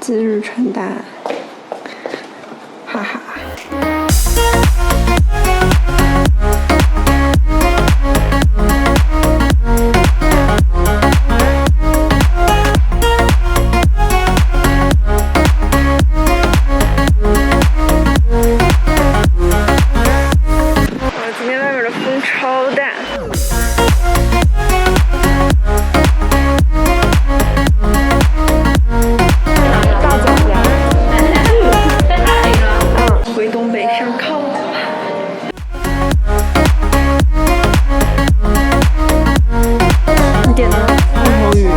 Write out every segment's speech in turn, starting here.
今日穿搭，哈哈。今天外面的风超大。回东北上炕了。你点的木头鱼。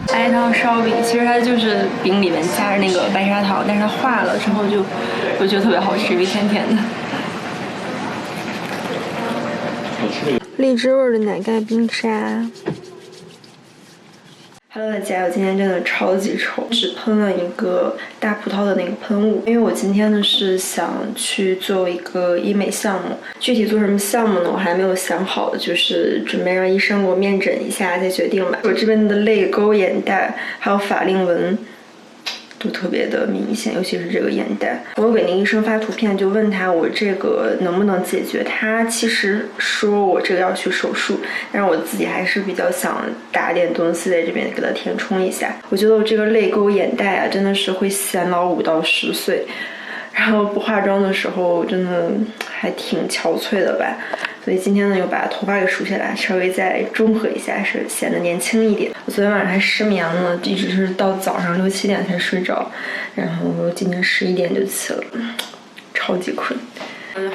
白糖烧饼，其实它就是饼里面加着那个白砂糖，但是它化了之后就，我觉得特别好吃，因为甜甜的。荔枝味的奶盖冰沙。Hello， 大家，我今天真的超级丑，只喷了一个大葡萄的那个喷雾，因为我今天呢是想去做一个医美项目，具体做什么项目呢，我还没有想好，就是准备让医生给我面诊一下再决定吧。我这边的泪沟、眼袋还有法令纹都特别的明显，尤其是这个眼袋。我给那医生发图片，就问他我这个能不能解决。他其实说我这个要去手术，但是我自己还是比较想打点东西在这边给它填充一下。我觉得我这个泪沟、眼袋啊，真的是会显老5到10岁，然后不化妆的时候真的还挺憔悴的吧。所以今天呢，又把头发给梳下来，稍微再中和一下，是显得年轻一点。我昨天晚上还失眠了，一直是到早上6、7点才睡着，然后今天11点就起了，超级困。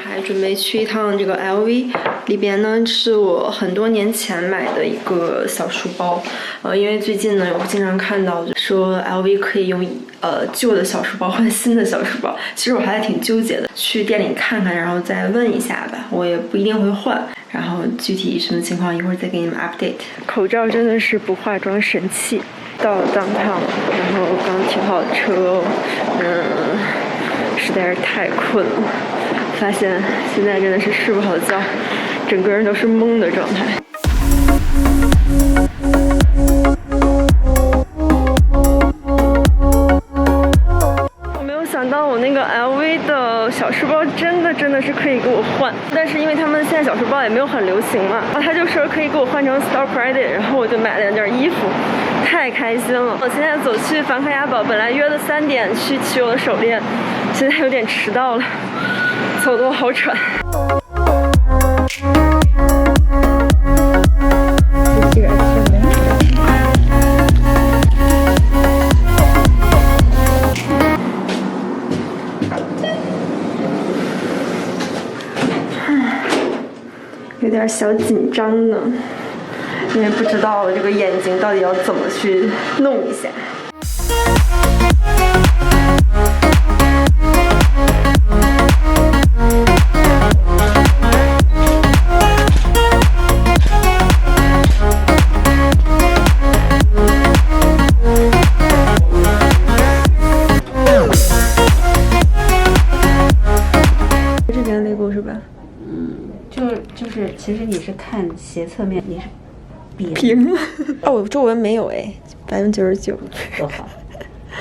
还准备去一趟这个 LV， 里边呢是我很多年前买的一个小书包，因为最近呢我经常看到说 LV 可以用旧的小书包换新的小书包，其实我还挺纠结的，去店里看看，然后再问一下吧，我也不一定会换，然后具体什么情况一会儿再给你们 update。口罩真的是不化妆神器。到了downtown，然后刚停好车，实在是太困了。发现现在真的是睡不好觉，整个人都是懵的状态。我没有想到我那个 LV 的小书包真的是可以给我换，但是因为他们现在小书包也没有很流行嘛，他就说可以给我换成 store credit， 然后我就买了2件衣服，太开心了。我现在走去梵克雅宝，本来约的3点去取我的手链，现在有点迟到了。走得我好喘。有点小紧张呢，因为不知道我这个眼睛到底要怎么去弄一下。就是其实你是看斜侧面，你是平了。哦，我皱纹没有哎，99%。多好，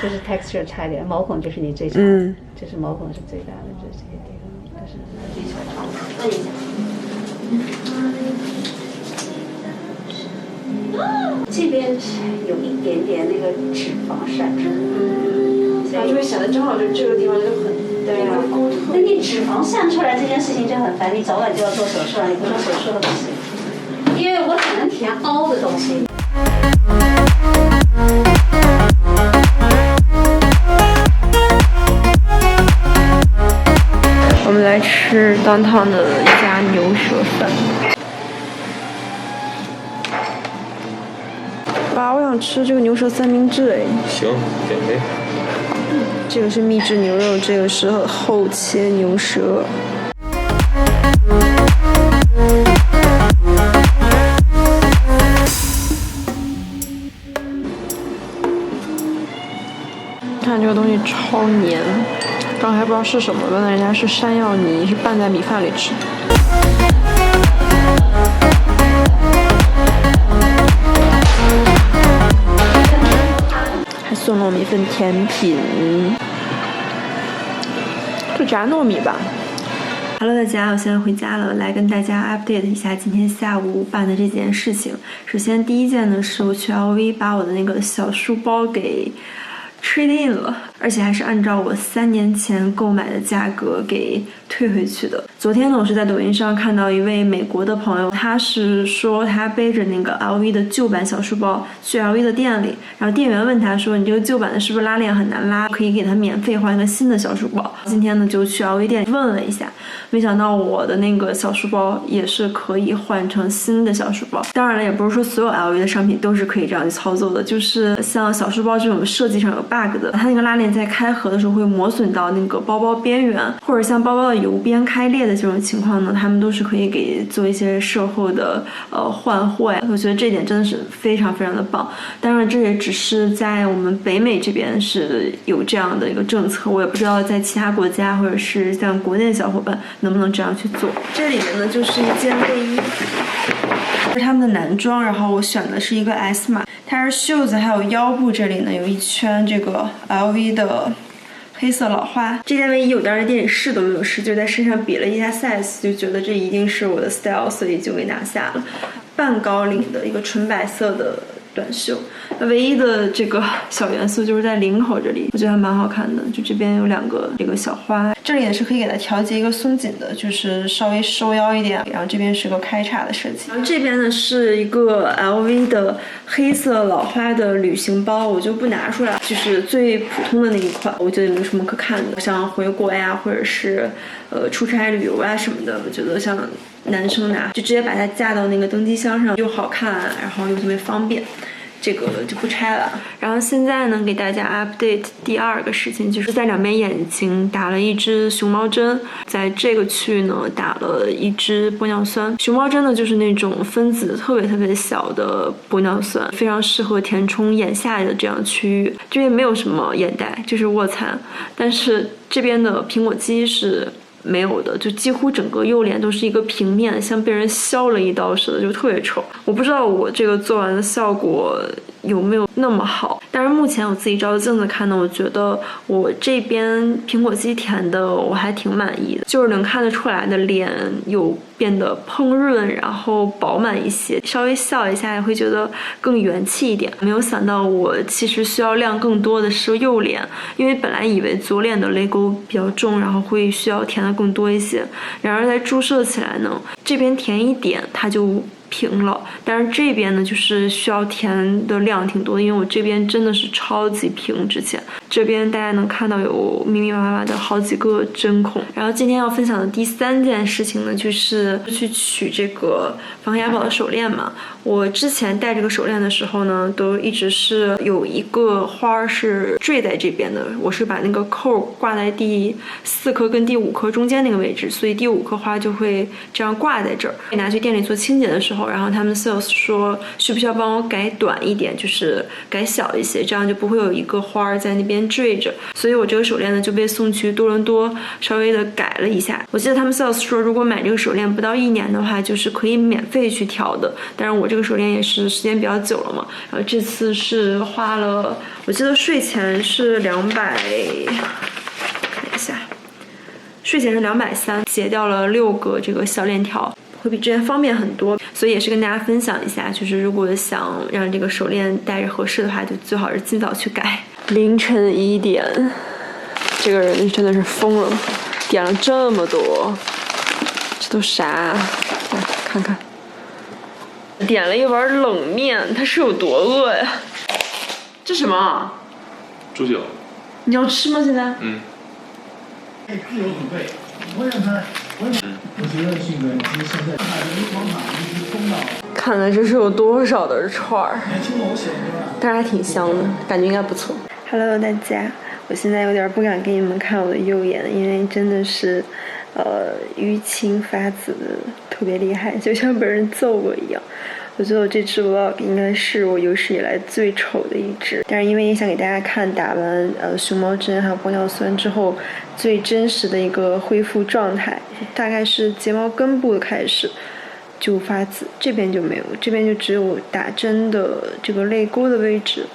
就是 texture 差一点，毛孔就是你最差的，就是毛孔是最大的，就是这些地方，但是追求长，问一下。这边有一点点那个脂肪闪出，它就会显得正好就这个地方就很对啊。那你脂肪散出来这件事情就很烦，你早晚就要做手术了，你不做手术都不行，因为我只能填凹的东西。我们来吃downtown的一家牛舌饭。爸，我想吃这个牛舌三明治哎。行，减肥。这个是秘制牛肉，这个是厚切牛舌。看这个东西超黏。刚才不知道是什么，问了人家是山药泥，是拌在米饭里吃。还送了我们一份甜品，就炸糯米吧。Hello， 大家，我现在回家了，来跟大家 update 一下今天下午办的这件事情。首先第一件呢，是我去 LV 把我的那个小书包给trade in 了，而且还是按照我3年前购买的价格给退回去的。昨天呢，我是在抖音上看到一位美国的朋友，他是说他背着那个 LV 的旧版小书包去 LV 的店里，然后店员问他说：“你这个旧版的是不是拉链很难拉？可以给他免费换一个新的小书包。”今天呢，就去 LV 店里问了一下，没想到我的那个小书包也是可以换成新的小书包。当然了，也不是说所有 LV 的商品都是可以这样去操作的，就是像小书包这种设计上有 bug 的，它那个拉链在开合的时候会磨损到那个包包边缘，或者像包包的油边开裂的这种情况呢，他们都是可以给做一些售后的换货呀。我觉得这点真的是非常非常的棒。当然，这也只是在我们北美这边是有这样的一个政策，我也不知道在其他国家或者是像国内的小伙伴能不能这样去做。这里面呢就是一件卫衣，是他们的男装，然后我选的是一个 S 码，它是袖子还有腰部这里呢有一圈这个 LV 的黑色老花。这件卫衣我当时店里试都没有试，就在身上比了一下 size， 就觉得这一定是我的 style， 所以就给拿下了。半高领的一个纯白色的短袖，唯一的这个小元素就是在领口这里，我觉得还蛮好看的，就这边有2个这个小花，这里也是可以给它调节一个松紧的，就是稍微收腰一点，然后这边是个开叉的设计。然后这边呢是一个 LV 的黑色老花的旅行包，我就不拿出来，就是最普通的那一款，我觉得没什么可看的，像回国呀或者是出差旅游啊什么的，我觉得像男生拿就直接把它架到那个登机箱上，又好看，然后又特别方便，这个就不拆了。然后现在呢，给大家 update 第2个事情，就是在2边眼睛打了1支熊猫针，在这个区域呢打了1支玻尿酸。熊猫针呢就是那种分子特别小的玻尿酸，非常适合填充眼下的这样区域。这边没有什么眼袋，就是卧蚕，但是这边的苹果肌是没有的，就几乎整个右脸都是一个平面，像被人削了一刀似的，就特别丑。我不知道我这个做完的效果有没有那么好，但是目前我自己照着镜子看呢，我觉得我这边苹果肌填的我还挺满意的，就是能看得出来的脸有变得烹润，然后饱满一些，稍微笑一下也会觉得更元气一点。没有想到我其实需要亮更多的是右脸，因为本来以为左脸的泪沟比较重，然后会需要填的更多一些，然而在注射起来呢，这边填1点它就平了，但是这边呢就是需要填的量挺多的，因为我这边真的是超级平，之前这边大家能看到有密密麻麻的好几个针孔。然后今天要分享的第3件事情呢，就是去取这个防雅宝的手链嘛。我之前戴这个手链的时候呢，都一直是有一个花是坠在这边的，我是把那个扣挂在第4颗跟第5颗中间那个位置，所以第5颗花就会这样挂在这儿。拿去店里做清洁的时候，然后他们 sales 说需不需要帮我改短一点，就是改小一些，这样就不会有一个花在那边坠着。所以我这个手链呢就被送去多伦多稍微的改了一下。我记得他们 sales 说如果买这个手链不到1年的话，就是可以免费去调的，但是我这个手链也是时间比较久了嘛，然后这次是花了，我记得税前是200，看一下，税前是230，截掉了6个这个小链条，会比之前方便很多。所以也是跟大家分享一下，就是如果想让这个手链戴着合适的话，就最好是尽早去改。凌晨1点，这个人真的是疯了，点了这么多，这都啥啊？来看看，点了一碗冷面，他是有多饿呀？这什么？猪脚。你要吃吗？现在？嗯。自由准备，我让他，我觉得性格其实现在大人广场一直冲到。看了这是有多少的串儿，年轻我写的，但是还挺香的，感觉应该不错。Hello， 大家，我现在有点不敢给你们看我的右眼，因为真的是，淤青发紫的特别厉害，就像被人揍过一样。我觉得我这支 vlog 应该是我有史以来最丑的一支，但是因为也想给大家看打完熊猫针还有玻尿酸之后最真实的一个恢复状态，大概是睫毛根部的开始就发紫，这边就没有，这边就只有打针的这个泪沟的位置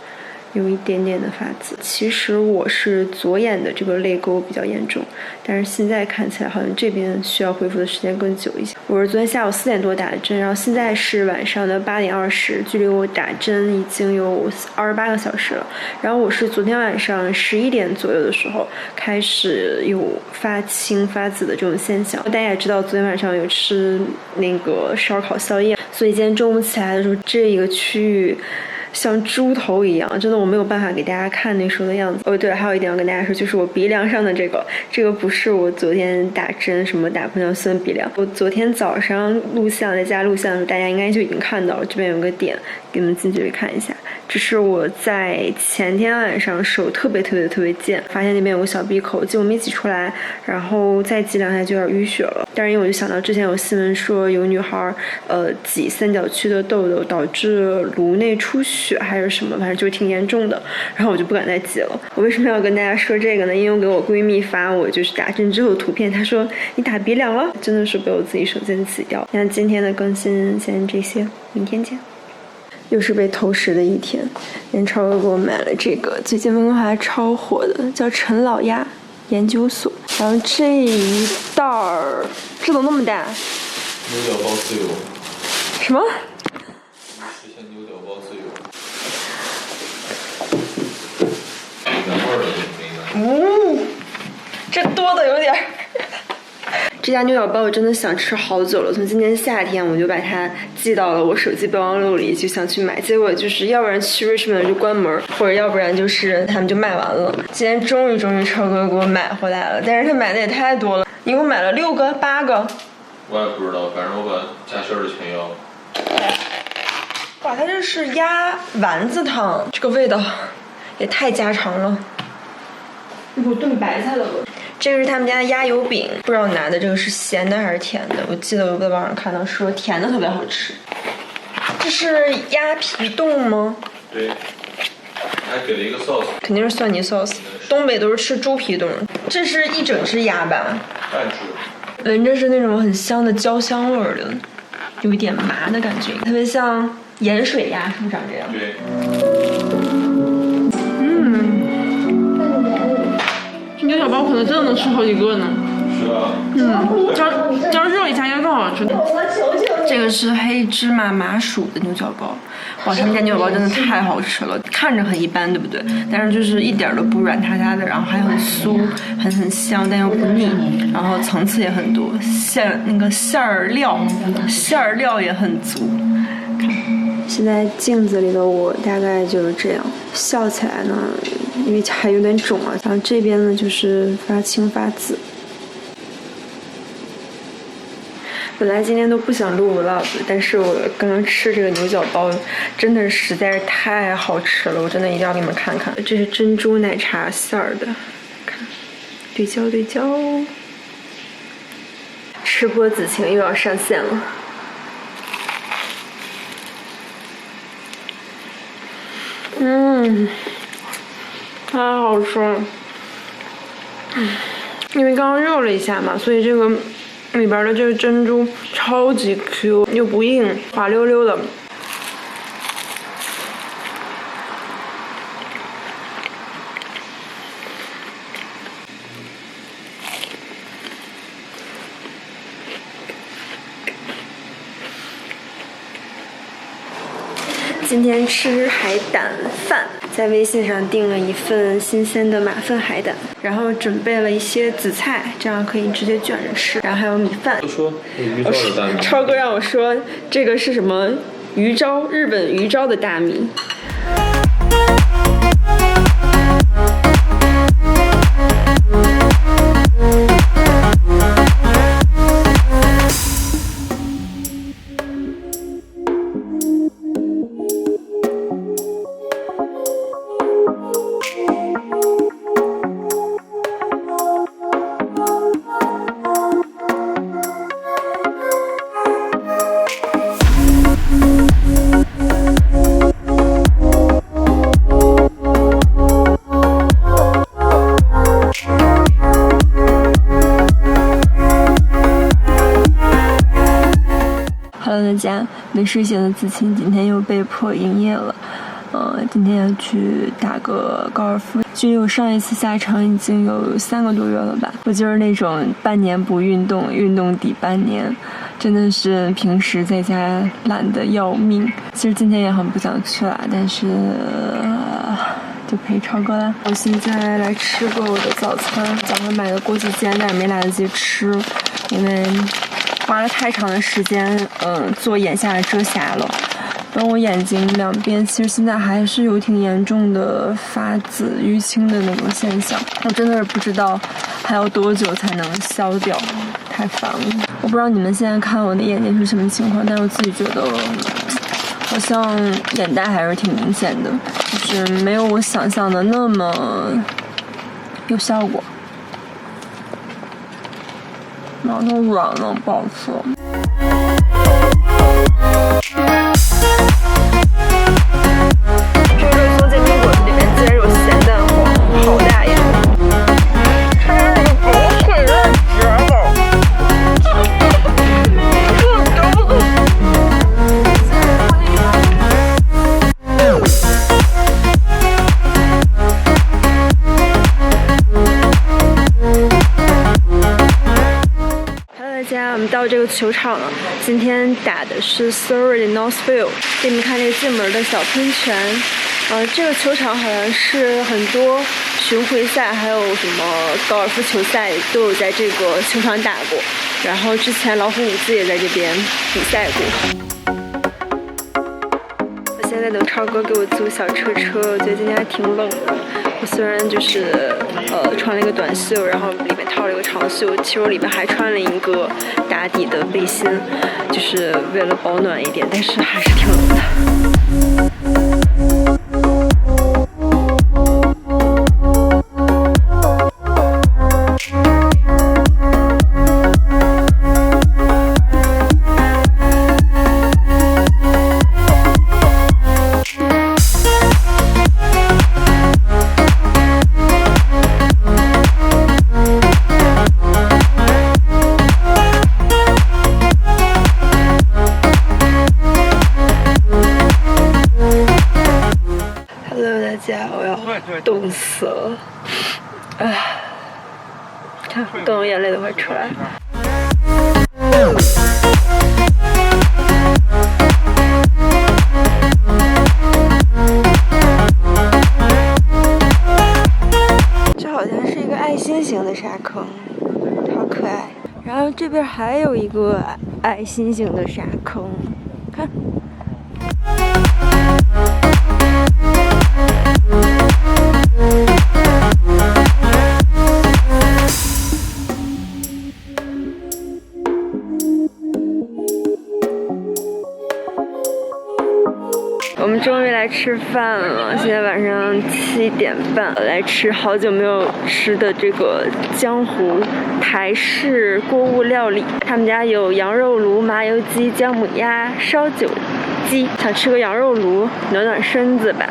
有一点点的发紫。其实我是左眼的这个泪沟比较严重，但是现在看起来好像这边需要恢复的时间更久一些。我是昨天下午4点多打的针，然后现在是晚上的8点20，距离我打针已经有28个小时了。然后我是昨天晚上11点左右的时候开始有发青发紫的这种现象。大家也知道，昨天晚上有吃那个烧烤宵夜，所以今天中午起来的时候，这一个区域像猪头一样，真的我没有办法给大家看那时候的样子。哦，对了，还有一点要跟大家说，就是我鼻梁上的这个不是我昨天打针什么打玻尿酸鼻梁，我昨天早上录像在家录像的时候，大家应该就已经看到了，这边有个点，给你们近距离看一下。这是我在前天晚上手特别贱，发现那边有个小闭口，结果没挤出来，然后再挤2下就有点淤血了。但是因为我就想到之前有新闻说有女孩挤三角区的痘痘导致颅内出血还是什么，反正就是挺严重的，然后我就不敢再挤了。我为什么要跟大家说这个呢？因为我给我闺蜜发我就是打针之后的图片，她说你打鼻梁了，真的是被我自己手贱挤掉。那今天的更新先这些，明天见。又是被偷食的一天，连超哥给我买了这个最近温哥华超火的叫陈老鸭研究所，然后这一袋儿这怎么那么大？牛角包自由。什么？实现牛角包自由。原味的这个。这多的有点。这家牛角包我真的想吃好久了，从今年夏天我就把它记到了我手机备忘录里，就想去买，结果就是要不然去 Richmond 就关门，或者要不然就是他们就卖完了。今天终于超哥给我买回来了，但是他买的也太多了，一共买了6个8个，我也不知道，反正我把家馅的全要了。哇，它这是鸭丸子汤，这个味道也太家常了，一股炖白菜的味。这个是他们家的鸭油饼，不知道拿的这个是咸的还是甜的。我记得我在网上看到说甜的特别好吃。这是鸭皮冻吗？对，还给了一个 sauce， 肯定是蒜泥 sauce。东北都是吃猪皮冻，这是一整只鸭吧？半只。闻着是那种很香的焦香味的，有一点麻的感觉，特别像盐水鸭，是不是长这样？对。牛角包可能真的能吃好几个呢。是啊。加热一下应该更好吃。这个是黑芝麻麻薯的牛角包，哇，他们家牛角包真的太好吃了，看着很一般，对不对？但是就是一点都不软塌塌的，然后还很酥，很香，但又不腻，然后层次也很多，馅儿料也很足。现在镜子里的我大概就是这样，笑起来呢，因为还有点肿啊，然后这边呢就是发青发紫。本来今天都不想录 vlog， 但是我刚刚吃这个牛角包，真的实在是太好吃了，我真的一定要给你们看看。这是珍珠奶茶馅儿的，看，对焦，吃播子晴又要上线了。太好吃了。因为刚刚热了一下嘛，所以这个里边的这个珍珠超级 Q， 又不硬，滑溜溜的。今天吃海胆饭，在微信上订了一份新鲜的马粪海胆，然后准备了一些紫菜，这样可以直接卷着吃，然后还有米饭。都说鱼粥的大米，超哥让我说这个是什么鱼粥，日本鱼粥的大米。Hello， 大家，没睡醒的子晴今天又被迫营业了。今天要去打个高尔夫，距离我上一次下场已经有3个多月了吧。我就是那种半年不运动，运动抵半年，真的是平时在家懒得要命。其实今天也很不想去了，但是就陪超哥了。我现在来吃个我的早餐，早上买的锅鸡煎，但是没来得及吃，因为花了太长的时间，做眼下的遮瑕了。然后我眼睛两边其实现在还是有挺严重的发紫淤青的那种现象，我真的是不知道还要多久才能消掉，太烦了。我不知道你们现在看我的眼睛是什么情况，但是我自己觉得好像眼袋还是挺明显的，就是没有我想象的那么有效果。然后都软了，不好吃。这个肉松煎饼果子里面竟然有咸蛋黄，好大一桶！吃那个狗腿肉绝了！大家，我们到这个球场了。今天打的是 Surrey Northfield， 给你们看这个进门的小喷泉。这个球场好像是很多巡回赛还有什么高尔夫球赛都有在这个球场打过。然后之前老虎伍兹也在这边比赛过。我现在等超哥给我租小车车，我觉得今天还挺冷的。我虽然就是穿了一个短袖，然后里面套了一个长袖，其实我里面还穿了一个打底的背心，就是为了保暖一点，但是还是挺冷的。我要冻死了，看冻得眼泪都快出来了。这好像是一个爱心型的沙坑，好可爱。然后这边还有一个爱心型的沙坑，看。我们终于来吃饭了，现在晚上7点半，来吃好久没有吃的这个江湖台式锅物料理。他们家有羊肉炉、麻油鸡、姜母鸭、烧酒鸡，想吃个羊肉炉暖暖身子吧。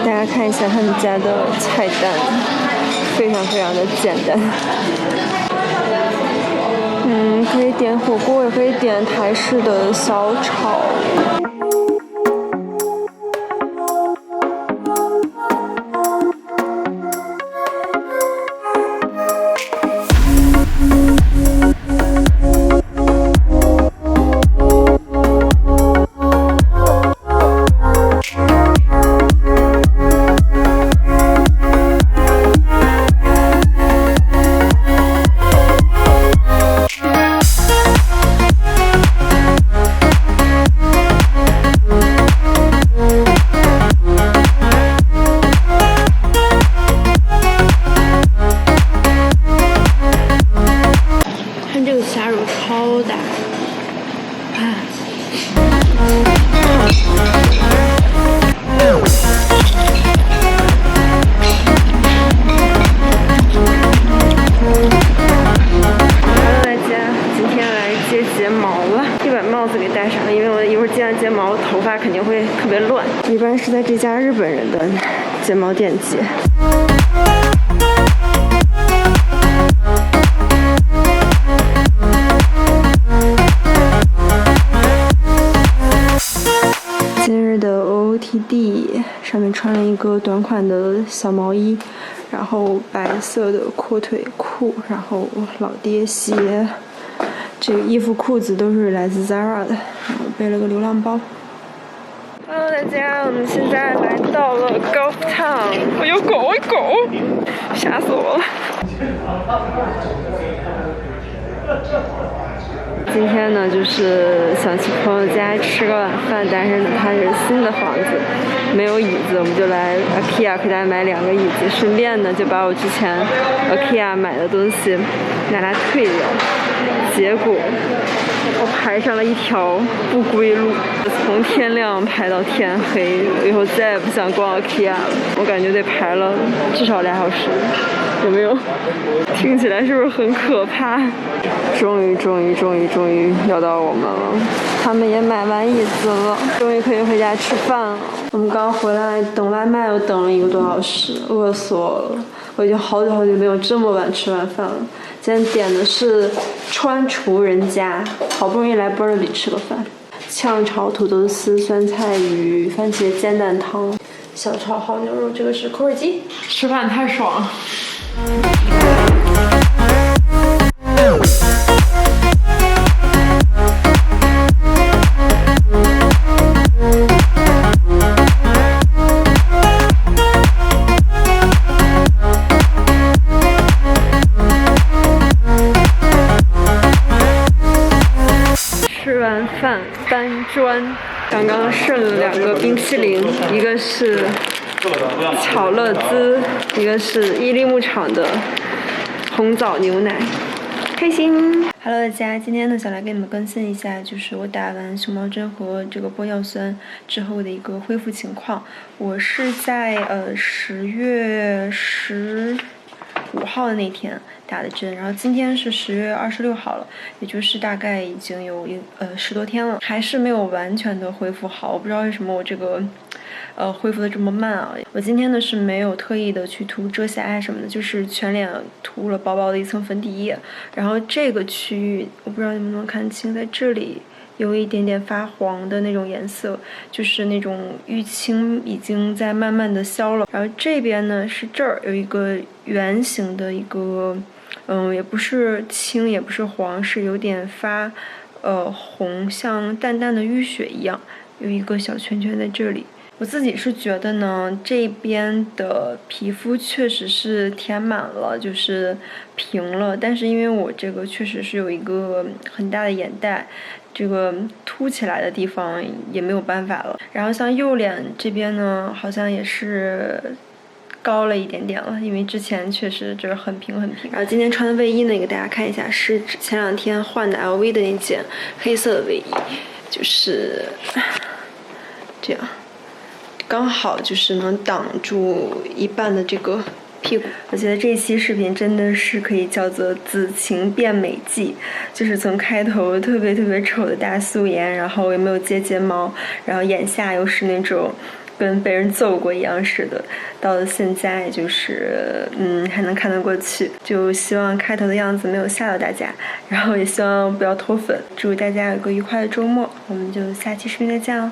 大家看一下他们家的菜单，非常非常的简单。可以点火锅，也可以点台式的小炒。睫毛了，就把帽子给戴上了，因为我一会儿接完睫毛，头发肯定会特别乱。一般是在这家日本人的睫毛店接。今日的 OOTD 上面穿了一个短款的小毛衣，然后白色的阔腿裤，然后老爹鞋。这个衣服、裤子都是来自 Zara 的，然后背了个流浪包。Hello， 大家，我们现在来到了 Golf Town。我有狗，我有狗，吓死我了。今天呢，就是想去朋友家吃个晚饭，但是呢，它是新的房子，没有椅子，我们就来 IKEA 给大家买2个椅子，顺便呢就把我之前 IKEA 买的东西拿来退掉。结果我排上了一条不归路，从天亮排到天黑，我以后再也不想逛 IKEA 了。我感觉得排了至少2小时，有没有？听起来是不是很可怕？终于要到我们了，他们也买完椅子了，终于可以回家吃饭了。我们刚回来等外卖，又等了1个多小时，饿死我了。我已经好久没有这么晚吃完饭了。今天点的是川厨人家，好不容易来波尔比吃个饭，炝炒土豆丝、酸菜鱼、番茄煎蛋汤、小炒好牛肉，这个是口味鸡。吃饭太爽了。吃完饭搬砖，刚刚剩了2个冰淇淋，一个是巧乐兹，一个是伊利牧场的红枣牛奶，开心。Hello， 大家，今天呢想来给你们更新一下，就是我打完熊猫针和这个玻尿酸之后的一个恢复情况。我是在10月15号的那天打的针，然后今天是10月26号了，也就是大概已经有10多天了，还是没有完全的恢复好。我不知道为什么我这个恢复的这么慢啊！我今天呢是没有特意的去涂遮瑕啊什么的，就是全脸涂了薄薄的一层粉底液，然后这个区域我不知道你们能看清，在这里有一点点发黄的那种颜色，就是那种淤青已经在慢慢的消了。然后这边呢是这儿有一个圆形的一个，也不是青也不是黄，是有点发红，像淡淡的淤血一样，有一个小圈圈在这里。我自己是觉得呢，这边的皮肤确实是填满了，就是平了，但是因为我这个确实是有一个很大的眼袋，这个凸起来的地方也没有办法了。然后像右脸这边呢，好像也是高了一点点了，因为之前确实就是很平。然后今天穿的卫衣呢，给大家看一下，是前2天换的 LV 的那件黑色的卫衣，就是这样。刚好就是能挡住一半的这个屁股。我觉得这期视频真的是可以叫做紫晴变美记，就是从开头特别丑的大素颜，然后也没有接睫毛，然后眼下又是那种跟被人揍过一样似的，到了现在就是还能看得过去。就希望开头的样子没有吓到大家，然后也希望不要脱粉。祝大家有个愉快的周末，我们就下期视频再见了。